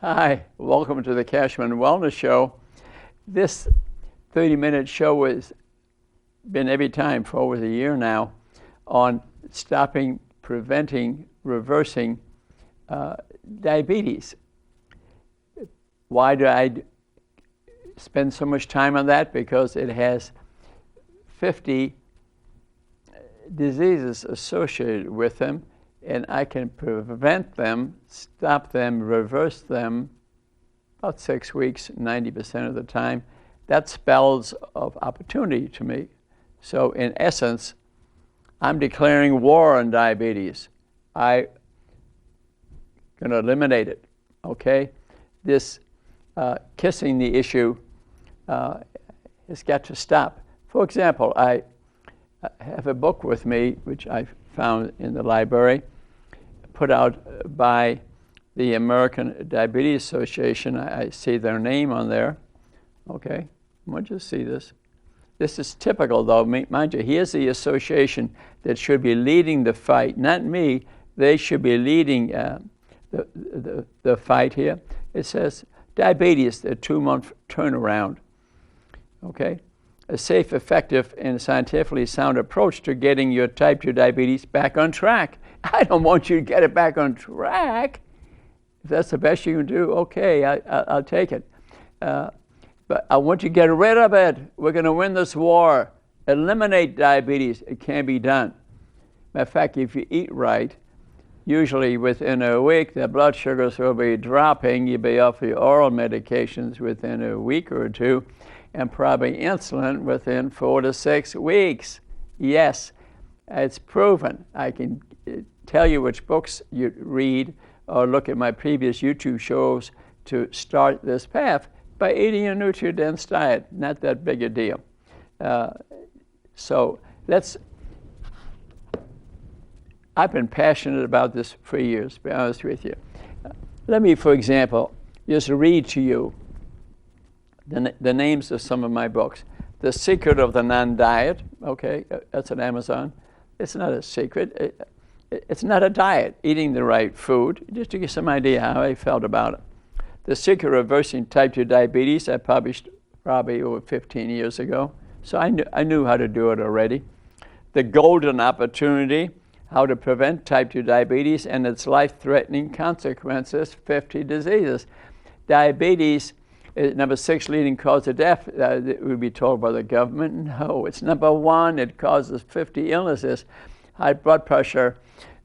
Hi, welcome to the Kachmann Wellness Show. This 30-minute show has been every time for over a year now on stopping, preventing, reversing diabetes. Why do I spend so much time on that? Because it has 50 diseases associated with them, and I can prevent them, stop them, reverse them about 6 weeks, 90% of the time. That spells of opportunity to me. So in essence, I'm declaring war on diabetes. I'm going to eliminate it, okay? This kissing the issue has got to stop. For example, I have a book with me, which I found in the library, put out by the American Diabetes Association. I see their name on there. Okay, I want you to see this. This is typical, though. Mind you, here's the association that should be leading the fight, not me. They should be leading the fight here. It says, diabetes, a 2-month turnaround. Okay? A safe, effective, and scientifically sound approach to getting your type 2 diabetes back on track. I don't want you to get it back on track. If that's the best you can do, okay, I'll take it. But I want you to get rid of it. We're going to win this war. Eliminate diabetes. It can be done. Matter of fact, if you eat right, usually within a week, the blood sugars will be dropping. You'll be off your oral medications within a week or two, and probably insulin within 4 to 6 weeks. Yes, it's proven. I can tell you which books you read or look at my previous YouTube shows to start this path by eating a nutrient-dense diet. Not that big a deal. So I've been passionate about this for years, to be honest with you. Let me, for example, just read to you the names of some of my books. The Secret of the Non-Diet, okay, that's on Amazon. It's not a secret. It's not a diet, eating the right food, just to get some idea how I felt about it. The Secret of Reversing Type 2 Diabetes, I published probably over 15 years ago, so I knew how to do it already. The Golden Opportunity, How to Prevent Type 2 Diabetes and Its Life-Threatening Consequences, 50 Diseases. Diabetes is number 6 leading cause of death, we'd be told by the government. No, it's number 1. It causes 50 illnesses: high blood pressure,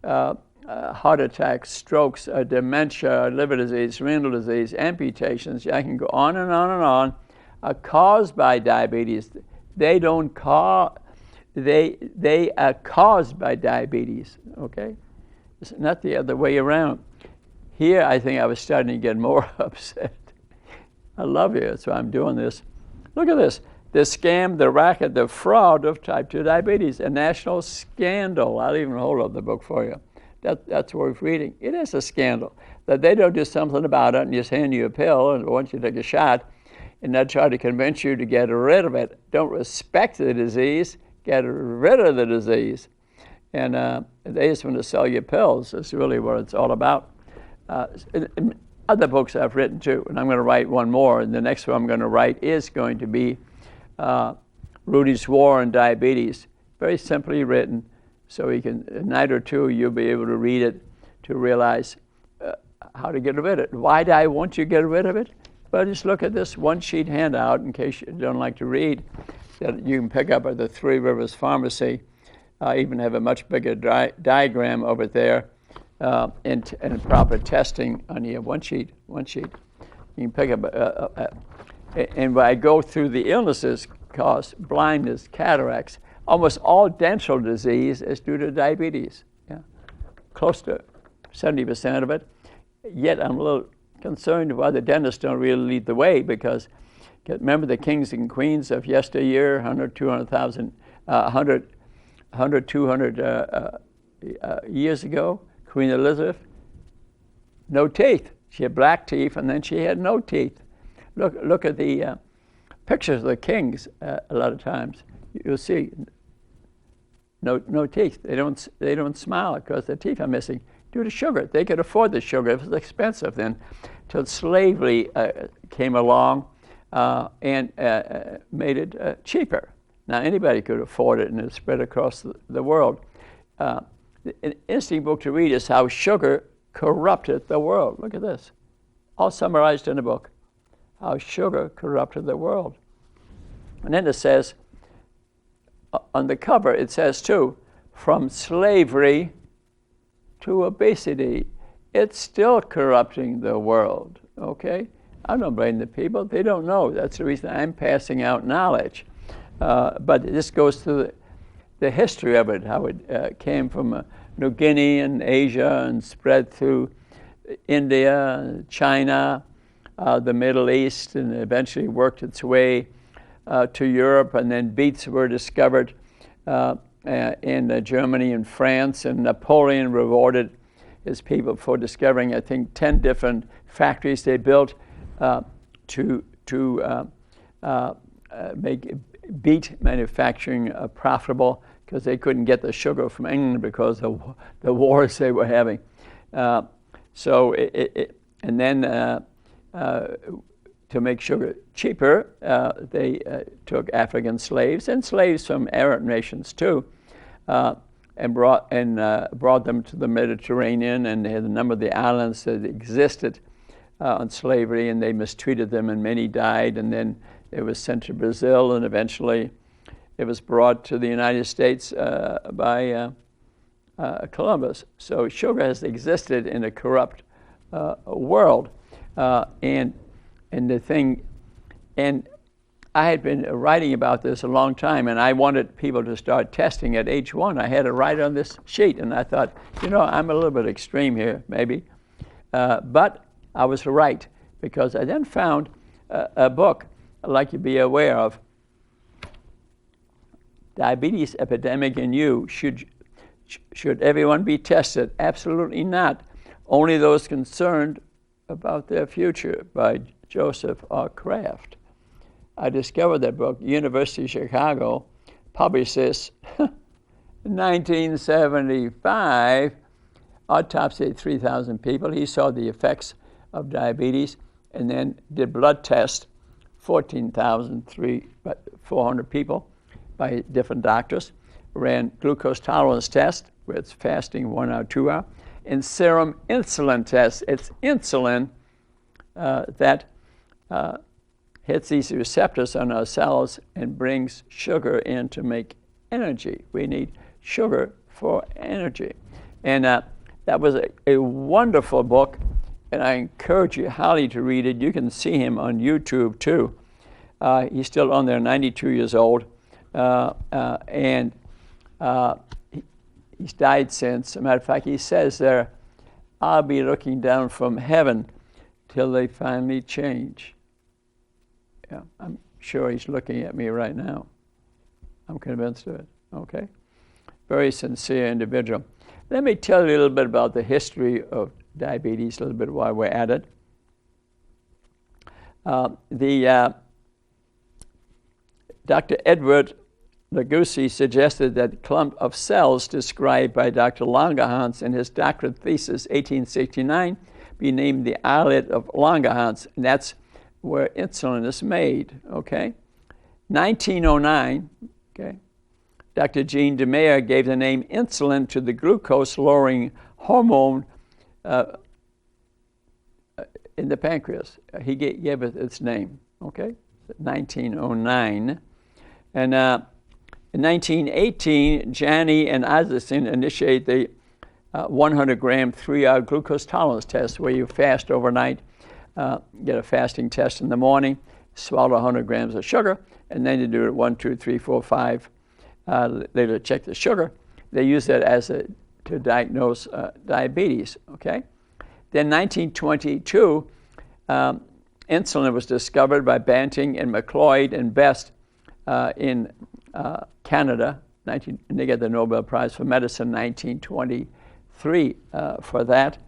heart attacks, strokes, dementia, liver disease, renal disease, amputations. I can go on and on and on. Are caused by diabetes. They don't cause. They are caused by diabetes. Okay, it's not the other way around. Here, I think I was starting to get more upset. I love you, that's why I'm doing this. Look at this. The scam, the racket, the fraud of type 2 diabetes, a national scandal. I'll even hold up the book for you. That's worth reading. It is a scandal that they don't do something about it and just hand you a pill and want you to take a shot and then try to convince you to get rid of it. Don't respect the disease, get rid of the disease. And they just want to sell you pills. That's really what it's all about. Other books I've written too, and I'm going to write one more, and the next one I'm going to write is going to be Rudys War on Diabetes. Very simply written, so you can, a night or two, you'll be able to read it to realize how to get rid of it. Why do I want you to get rid of it? Well, just look at this one-sheet handout, in case you don't like to read, that you can pick up at the Three Rivers Pharmacy. I even have a much bigger diagram over there. And proper testing on here. One sheet. You can pick up, and when I go through the illnesses caused, blindness, cataracts, almost all dental disease is due to diabetes. Yeah, close to 70% of it. Yet I'm a little concerned why the dentists don't really lead the way, because remember the kings and queens of yesteryear, 100, 200,000, 100, 200 years ago? Queen Elizabeth, no teeth. She had black teeth, and then she had no teeth. Look at the pictures of the kings. A lot of times, you'll see no teeth. They don't smile because their teeth are missing. due to sugar. They could afford the sugar. It was expensive then, till slavery came along and made it cheaper. Now anybody could afford it, and it spread across the world. An interesting book to read is How Sugar Corrupted the World. Look at this, all summarized in a book. How sugar corrupted the world. And then it says, on the cover, it says too, from slavery to obesity, it's still corrupting the world, okay? I don't blame the people. They don't know. That's the reason I'm passing out knowledge. But this goes to the history of it, how it came from New Guinea and Asia and spread through India, China, the Middle East, and eventually worked its way to Europe. And then beets were discovered in Germany and France, and Napoleon rewarded his people for discovering, I think, 10 different factories they built to make beet manufacturing profitable, because they couldn't get the sugar from England because of the wars they were having. And then to make sugar cheaper, they took African slaves and slaves from Arab nations too, and brought them to the Mediterranean, and they had a number of the islands that existed on slavery, and they mistreated them, and many died, and then it was sent to Brazil, and eventually it was brought to the United States by Columbus. So sugar has existed in a corrupt world, and I had been writing about this a long time, and I wanted people to start testing at age 1. I had to write on this sheet, and I thought, I'm a little bit extreme here, maybe. But I was right, because I then found a book I'd like you to be aware of. Diabetes Epidemic in You. Should everyone be tested? Absolutely not. Only those concerned about their future, by Joseph R. Kraft. I discovered that book. University of Chicago published this in 1975. Autopsied 3,000 people. He saw the effects of diabetes, and then did blood tests, 14,400 people by different doctors. Ran glucose tolerance tests with fasting 1 hour, 2 hour, and serum insulin tests. It's insulin that hits these receptors on our cells and brings sugar in to make energy. We need sugar for energy. And that was a wonderful book, and I encourage you highly to read it. You can see him on YouTube too. He's still on there, 92 years old, and he's died since. As a matter of fact, he says there, I'll be looking down from heaven till they finally change. Yeah, I'm sure he's looking at me right now. I'm convinced of it, okay? Very sincere individual. Let me tell you a little bit about the history of diabetes, a little bit while we're at it. Dr. Edward Legusi suggested that clump of cells described by Dr. Langerhans in his doctorate thesis, 1869, be named the islet of Langerhans, and that's where insulin is made, okay? 1909, okay, Dr. Jean DeMeyer gave the name insulin to the glucose-lowering hormone in the pancreas. He gave it its name, okay? 1909. And in 1918, Janney and Isaacson initiated the 100-gram 3-hour glucose tolerance test, where you fast overnight, get a fasting test in the morning, swallow 100 grams of sugar, and then you do it 1, 2, 3, 4, 5. Later check the sugar. They use that to diagnose diabetes, okay? Then 1922, insulin was discovered by Banting and McLeod and Best in Canada. And they get the Nobel Prize for Medicine 1923 for that.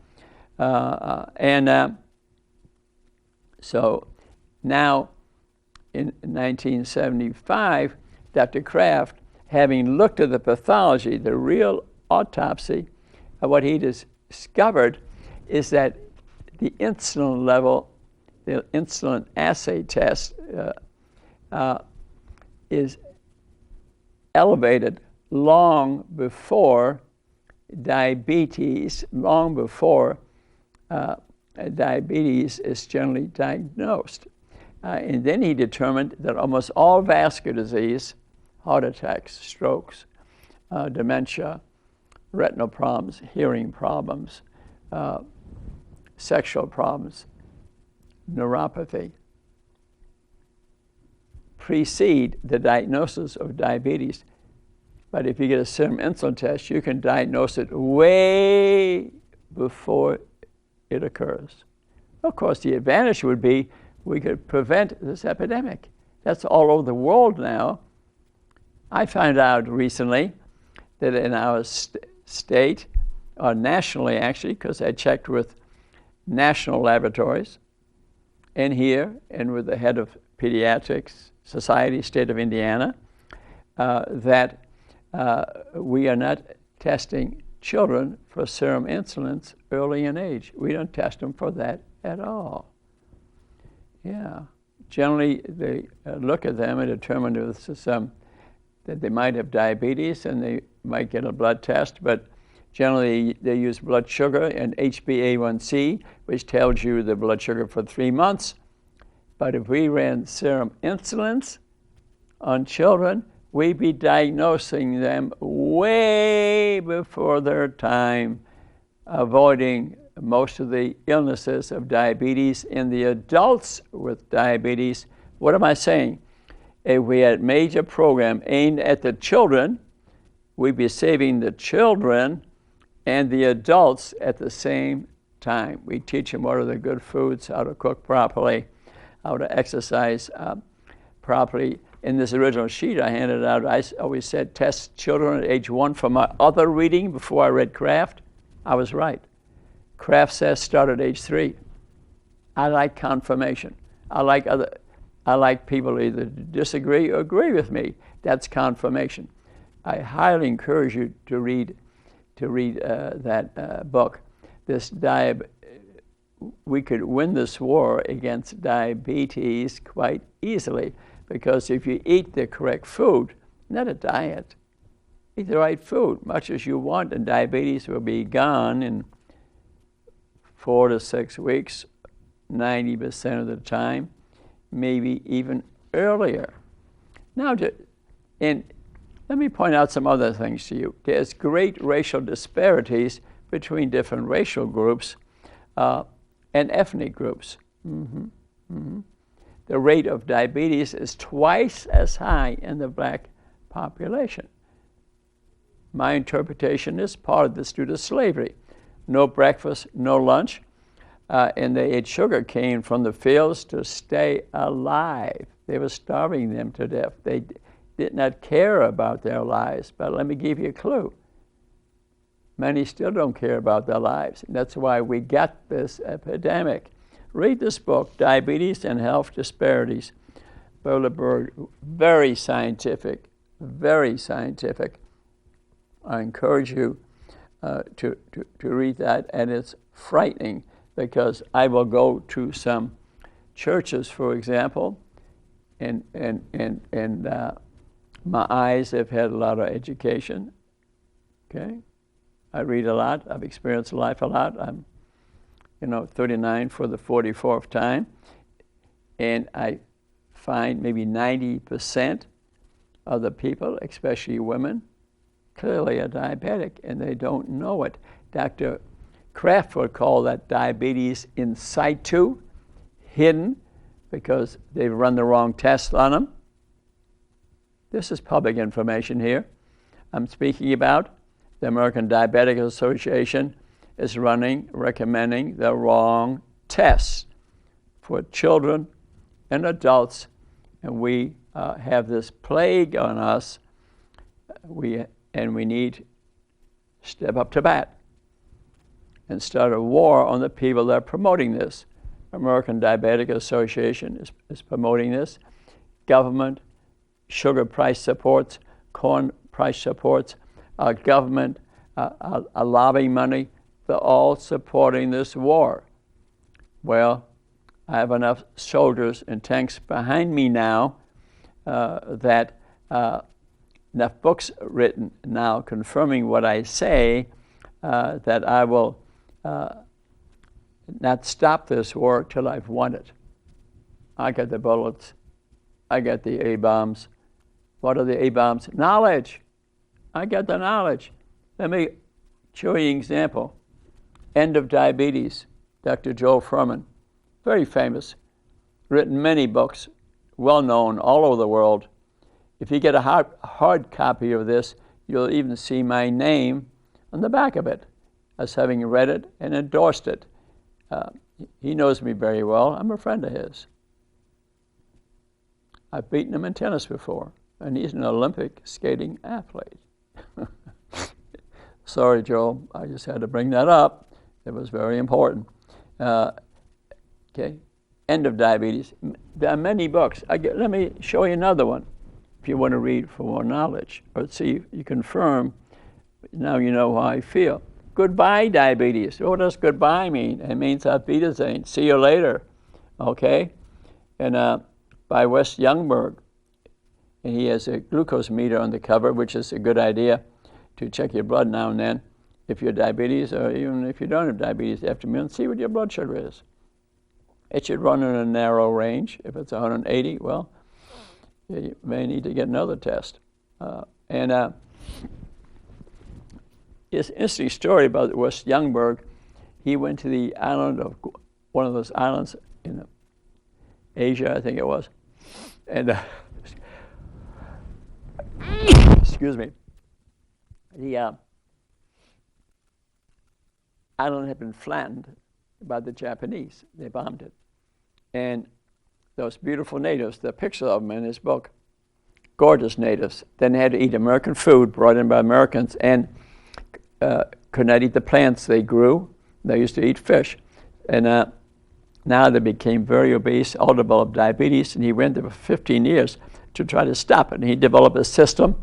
So now in 1975, Dr. Kraft, having looked at the pathology, the real autopsy, what he discovered is that the insulin level, the insulin assay test is elevated long before diabetes, long before diabetes is generally diagnosed. And then he determined that almost all vascular disease, heart attacks, strokes, dementia, retinal problems, hearing problems, sexual problems, neuropathy, precede the diagnosis of diabetes. But if you get a serum insulin test, you can diagnose it way before it occurs. Of course, the advantage would be we could prevent this epidemic. That's all over the world now. I found out recently that in our state, or nationally actually, because I checked with national laboratories, and here, and with the head of Pediatrics Society, state of Indiana, that we are not testing children for serum insulins early in age. We don't test them for that at all. Yeah. Generally, they look at them and determine that they might have diabetes and they might get a blood test, but generally they use blood sugar and HbA1c, which tells you the blood sugar for 3 months. But if we ran serum insulins on children, we'd be diagnosing them way before their time, avoiding most of the illnesses of diabetes in the adults with diabetes. What am I saying? If we had a major program aimed at the children, we'd be saving the children and the adults at the same time. We teach them what are the good foods, how to cook properly, how to exercise properly. In this original sheet I handed out, I always said test children at age 1 for my other reading before I read Kraft. I was right. Kraft says start at age 3. I like confirmation. I like people either disagree or agree with me. That's confirmation. I highly encourage you to read that book. We could win this war against diabetes quite easily, because if you eat the correct food, not a diet, eat the right food, much as you want, and diabetes will be gone in 4 to 6 weeks, 90% of the time, maybe even earlier. Now, let me point out some other things to you. There's great racial disparities between different racial groups and ethnic groups. The rate of diabetes is twice as high in the black population. My interpretation is part of this due to slavery. No breakfast, no lunch, and they ate sugar cane from the fields to stay alive. They were starving them to death. They did not care about their lives, but let me give you a clue. Many still don't care about their lives, and that's why we got this epidemic. Read this book, Diabetes and Health Disparities, Youngberg. Very scientific, very scientific. I encourage you to read that, and it's frightening because I will go to some churches, for example, and my eyes have had a lot of education. Okay, I read a lot. I've experienced life a lot. I'm 39 for the 44th time, and I find maybe 90% of the people, especially women, clearly are diabetic, and they don't know it. Dr. Kraft would call that diabetes in situ, hidden, because they've run the wrong tests on them. This is public information here. I'm speaking about the American Diabetic Association is recommending the wrong tests for children and adults, and we have this plague on us. We need to step up to bat and start a war on the people that are promoting this. American Diabetic Association is promoting this. Government, sugar price supports, corn price supports, government, lobbying money they're all supporting this war. Well, I have enough soldiers and tanks behind me now that enough books written now confirming what I say that I will not stop this war till I've won it. I got the bullets. I got the A-bombs. What are the A-bombs? Knowledge. I got the knowledge. Let me show you an example. End of Diabetes, Dr. Joel Fuhrman, very famous, written many books, well known all over the world. If you get a hard copy of this, you'll even see my name on the back of it as having read it and endorsed it. He knows me very well. I'm a friend of his. I've beaten him in tennis before, and he's an Olympic skating athlete. Sorry, Joel, I just had to bring that up. It was very important. Okay, End of Diabetes. There are many books. Let me show you another one if you want to read for more knowledge, or see if you confirm. Now you know how I feel. Goodbye, Diabetes. What does goodbye mean? It means auf Wiedersehen. See you later. Okay? And by Wes Youngberg. And he has a glucose meter on the cover, which is a good idea to check your blood now and then. If you have diabetes, or even if you don't have diabetes after a meal, see what your blood sugar is. It should run in a narrow range. If it's 180, well, you may need to get another test. It's an interesting story about Wes Youngberg. He went to the island of, one of those islands in Asia, I think it was, and excuse me, the island had been flattened by the Japanese. They bombed it. And those beautiful natives, the picture of them in his book, gorgeous natives. Then they had to eat American food brought in by Americans, and could not eat the plants they grew. They used to eat fish. And now they became very obese, all developed diabetes, and he went there for 15 years to try to stop it. And he developed a system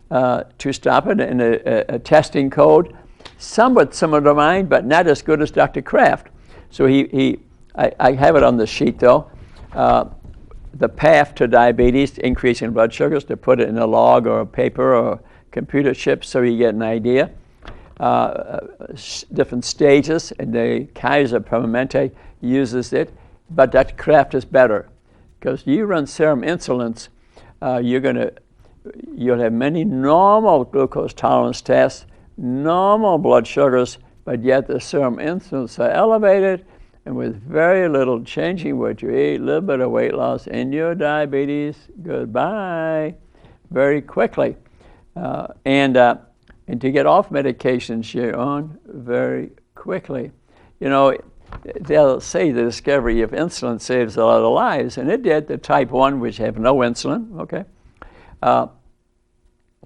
to stop it, and a testing code, somewhat similar to mine, but not as good as Dr. Kraft. So I have it on the sheet though. The path to diabetes, increasing blood sugars, to put it in a log or a paper or a computer chip so you get an idea. Different stages, and the Kaiser Permanente uses it, but Dr. Kraft is better, because you run serum insulins, you'll have many normal glucose tolerance tests, normal blood sugars, but yet the serum insulins are elevated, and with very little changing what you eat, a little bit of weight loss, and your diabetes, goodbye, very quickly. And to get off medications you're on very quickly. You know, they'll say the discovery of insulin saves a lot of lives, and it did. The type 1, which have no insulin, okay,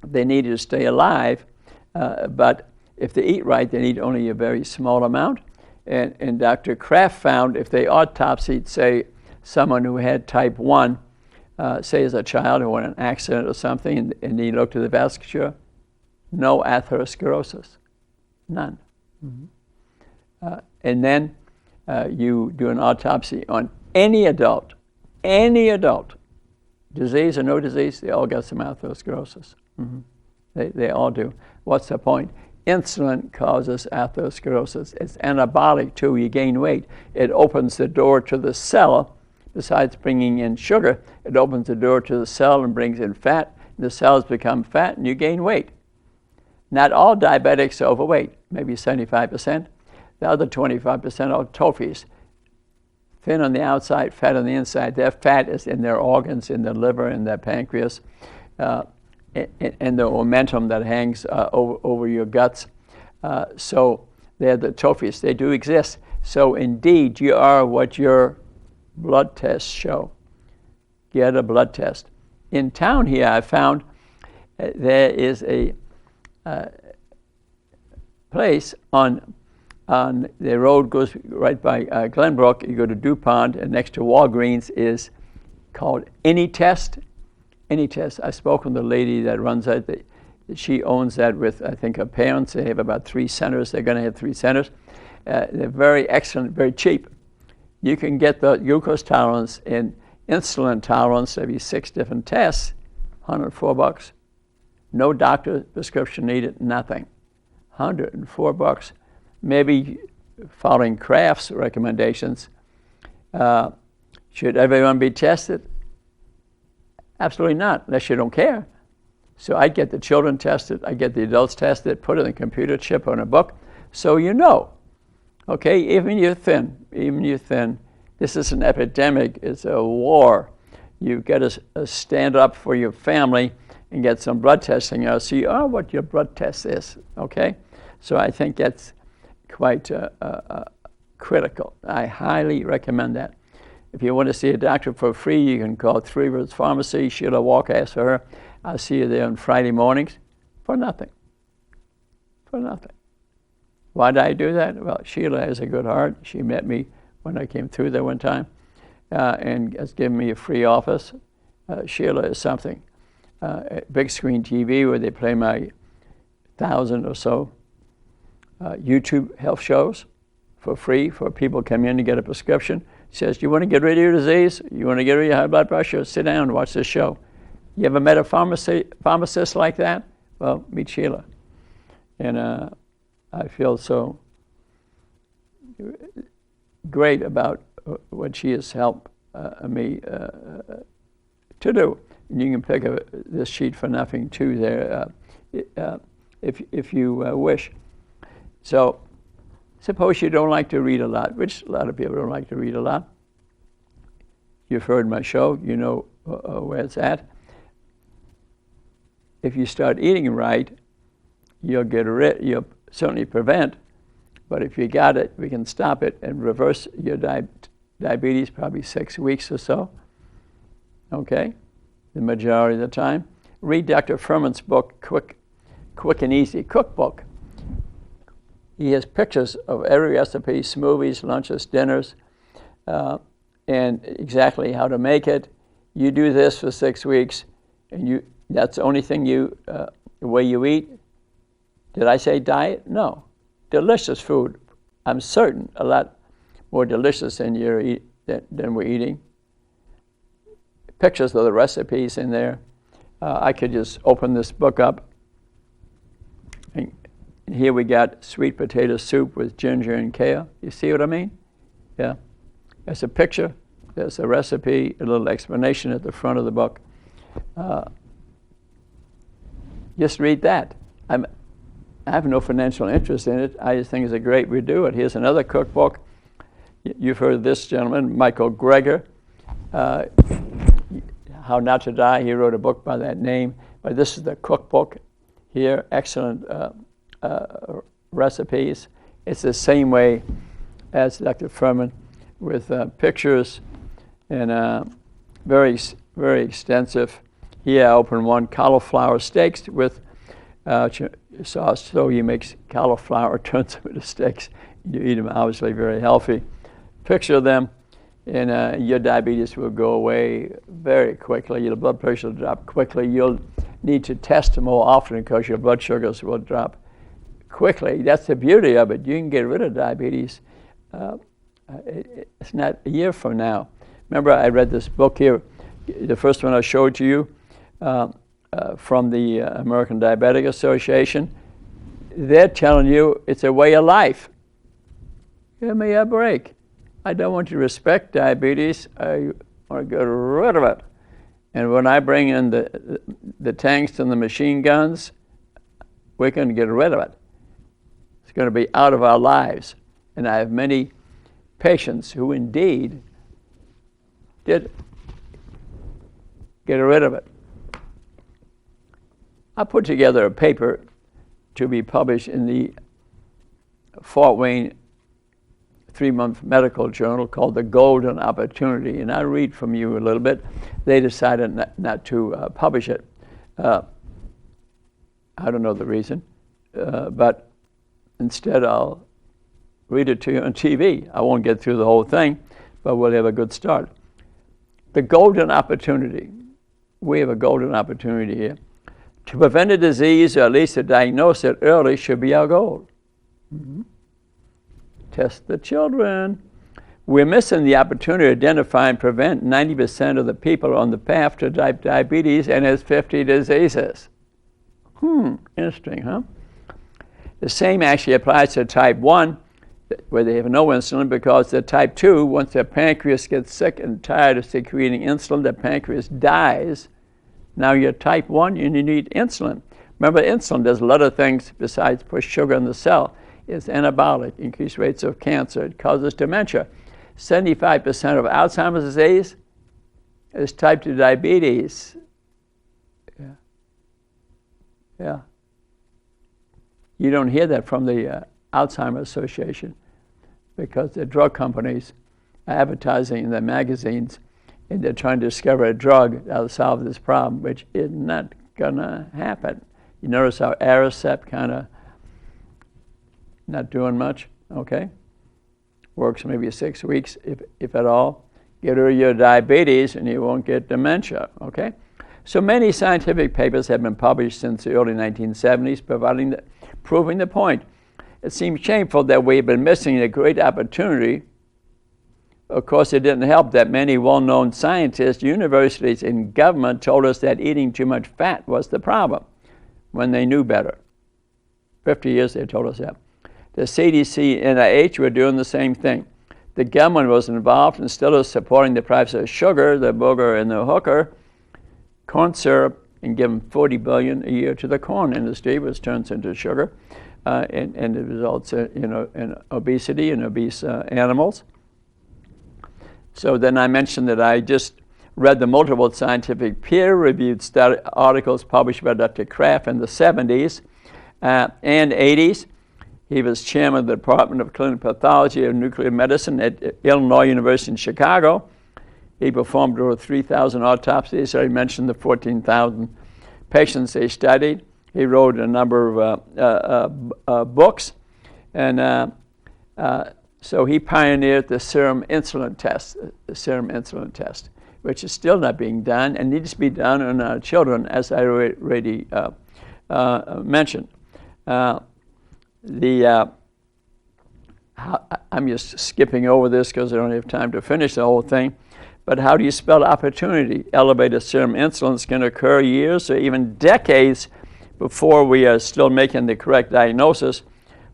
they needed to stay alive, but if they eat right, they need only a very small amount. And Dr. Kraft found if they autopsied, say, someone who had type 1, say as a child who had an accident or something, and he looked at the vasculature, no atherosclerosis, none. Mm-hmm. And then you do an autopsy on any adult, disease or no disease, they all got some atherosclerosis. Mm-hmm. They all do. What's the point? Insulin causes atherosclerosis. It's anabolic too. You gain weight. It opens the door to the cell. Besides bringing in sugar, it opens the door to the cell and brings in fat. The cells become fat and you gain weight. Not all diabetics are overweight, maybe 75%. The other 25% are tophies. Thin on the outside, fat on the inside. Their fat is in their organs, in their liver, in their pancreas, and the momentum that hangs over your guts. So they're the tophies. They do exist. So indeed, you are what your blood tests show. Get a blood test. In town here, I found there is a place on the road goes right by Glenbrook. You go to DuPont, and next to Walgreens is called Any Test. Any Test. I spoke with the lady that runs it. She owns that with, I think, her parents. They have about 3 centers. They're going to have 3 centers. They're very excellent, very cheap. You can get the glucose tolerance and insulin tolerance, maybe 6 different tests, $104. No doctor prescription needed, nothing. $104. Maybe following Kraft's recommendations. Should everyone be tested? Absolutely not, unless you don't care. So I get the children tested, I get the adults tested, put it in a computer chip on a book, so you know. Okay, even you're thin, this is an epidemic, it's a war. You got to stand up for your family and get some blood testing. I'll see what your blood test is, okay? So I think that's quite critical. I highly recommend that. If you want to see a doctor for free, you can call Three Rivers Pharmacy, Sheila Walker, ask for her. I'll see you there on Friday mornings for nothing. For nothing. Why did I do that? Well, Sheila has a good heart. She met me when I came through there one time and has given me a free office. Sheila is something. Big screen TV where they play my 1,000 or so YouTube health shows for free for people come in to get a prescription. She says, do you want to get rid of your disease? You want to get rid of your high blood pressure? Sit down and watch this show. You ever met a pharmacist like that? Well, meet Sheila. And I feel so great about what she has helped me to do. And you can pick up this sheet for nothing too there if you wish. So suppose you don't like to read a lot, which a lot of people don't like to read a lot. You've heard my show, you know where it's at. If you start eating right, you'll certainly prevent, but if you got it, we can stop it and reverse your diabetes probably 6 weeks or so, okay, the majority of the time. Read Dr. Furman's book, Quick and Easy Cookbook. He has pictures of every recipe, smoothies, lunches, dinners, and exactly how to make it. You do this for 6 weeks, and that's the only thing the way you eat. Did I say diet? No. Delicious food. I'm certain a lot more delicious than we're eating. Pictures of the recipes in there. I could just open this book up. And here we got sweet potato soup with ginger and kale. You see what I mean? Yeah. There's a picture. There's a recipe, a little explanation at the front of the book. Just read that. I have no financial interest in it. I just think it's a great way to do it. Here's another cookbook. You've heard of this gentleman, Michael Greger. How Not to Die. He wrote a book by that name. But this is the cookbook here. Excellent recipes. It's the same way as Dr. Furman with pictures and very, very extensive. Here I opened one, cauliflower steaks with sauce. So you make cauliflower, turns them into steaks. You eat them, obviously very healthy. Picture them, and your diabetes will go away very quickly. Your blood pressure will drop quickly. You'll need to test more often because your blood sugars will drop quickly. That's the beauty of it. You can get rid of diabetes. It's not a year from now. Remember, I read this book here, the first one I showed to you, from the American Diabetic Association. They're telling you it's a way of life. Give me a break. I don't want you to respect diabetes. I want to get rid of it. And when I bring in the tanks and the machine guns, we're going to get rid of it. It's going to be out of our lives. And I have many patients who indeed did get rid of it. I put together a paper to be published in the Fort Wayne 3-month medical journal called The Golden Opportunity, and I'll read from you a little bit. They decided not to publish it. I don't know the reason, but instead I'll read it to you on TV. I won't get through the whole thing, but we'll have a good start. The golden opportunity. We have a golden opportunity here To prevent a disease, or at least to diagnose it early, should be our goal. Test the children. We're missing the opportunity to identify and prevent 90% of the people on the path to diabetes and its 50 diseases. Interesting, huh? The same actually applies to type 1, where they have no insulin, because the type 2, once their pancreas gets sick and tired of secreting insulin, the pancreas dies. Now you're type 1 and you need insulin. Remember, insulin does a lot of things besides push sugar in the cell. It's anabolic, increased rates of cancer. It causes dementia. 75% of Alzheimer's disease is type 2 diabetes. Yeah. You don't hear that from the Alzheimer's Association, because the drug companies are advertising in their magazines, and they're trying to discover a drug that'll solve this problem, which is not gonna happen. You notice how Aricept kind of not doing much, okay? Works maybe 6 weeks, if at all. Get rid of your diabetes and you won't get dementia, okay? So many scientific papers have been published since the early 1970s proving the point. It seems shameful that we've been missing a great opportunity. Of course, it didn't help that many well-known scientists, universities, and government told us that eating too much fat was the problem when they knew better. 50 years they told us that. The CDC and NIH were doing the same thing. The government was involved and still is supporting the price of sugar, the booger, and the hooker, corn syrup, and giving $40 billion a year to the corn industry, which turns into sugar, and it results in obesity and obese animals. So then I mentioned that I just read the multiple scientific peer-reviewed articles published by Dr. Kraft in the 70s and 80s. He was chairman of the Department of Clinical Pathology and Nuclear Medicine at Illinois University in Chicago. He performed over 3,000 autopsies. So he mentioned the 14,000 patients they studied. He wrote a number of books. And so he pioneered the serum insulin test, which is still not being done and needs to be done on our children, as I already mentioned. I'm just skipping over this because I don't have time to finish the whole thing. But how do you spell opportunity? Elevated serum insulin can occur years or even decades before we are still making the correct diagnosis.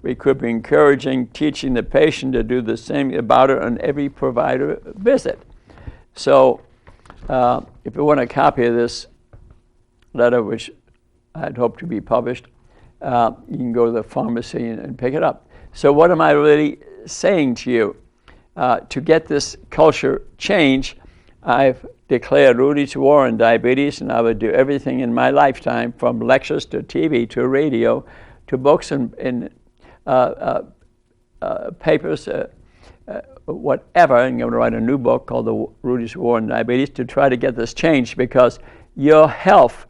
We could be encouraging, teaching the patient to do the same about it on every provider visit. So if you want a copy of this letter, which I'd hope to be published, you can go to the pharmacy and pick it up. So what am I really saying to you? To get this culture change, I've declared Rudys War on diabetes, and I would do everything in my lifetime, from lectures to TV to radio to books and papers, whatever. I'm going to write a new book called The Rudys War on Diabetes to try to get this changed, because your health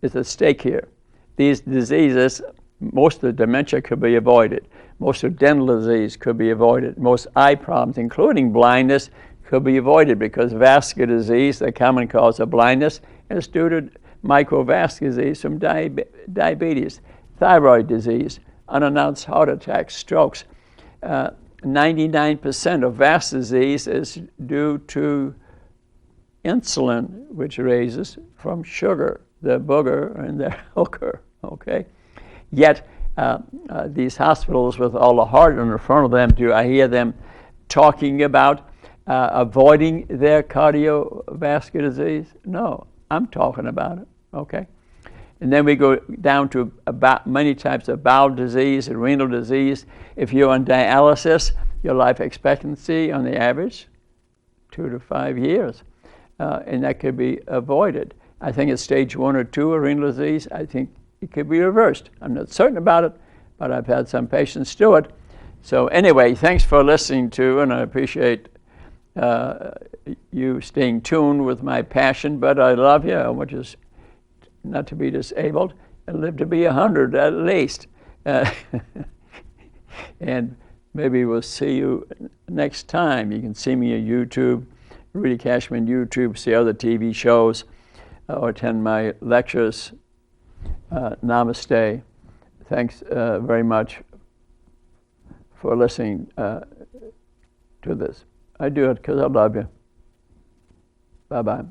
is at stake here. These diseases, most of the dementia could be avoided. Most of dental disease could be avoided. Most eye problems, including blindness, could be avoided, because vascular disease, the common cause of blindness, is due to microvascular disease from diabetes, thyroid disease, unannounced heart attacks, strokes. 99% of vascular disease is due to insulin, which raises from sugar, the booger and the hooker, okay? Yet, these hospitals with all the heart in front of them, do I hear them talking about avoiding their cardiovascular disease? No, I'm talking about it, okay? And then we go down to about many types of bowel disease and renal disease. If you're on dialysis, your life expectancy on the average, 2 to 5 years, and that could be avoided. I think it's stage 1 or 2 of renal disease. I think it could be reversed. I'm not certain about it, but I've had some patients do it. So anyway, thanks for listening to, and I appreciate you staying tuned with my passion, but I love you. I want you not to be disabled and live to be 100 at least. And maybe we'll see you next time. You can see me on YouTube, Rudy Kachmann YouTube, see other TV shows, or attend my lectures Namaste. Thanks very much for listening to this. I do it because I love you. Bye-bye.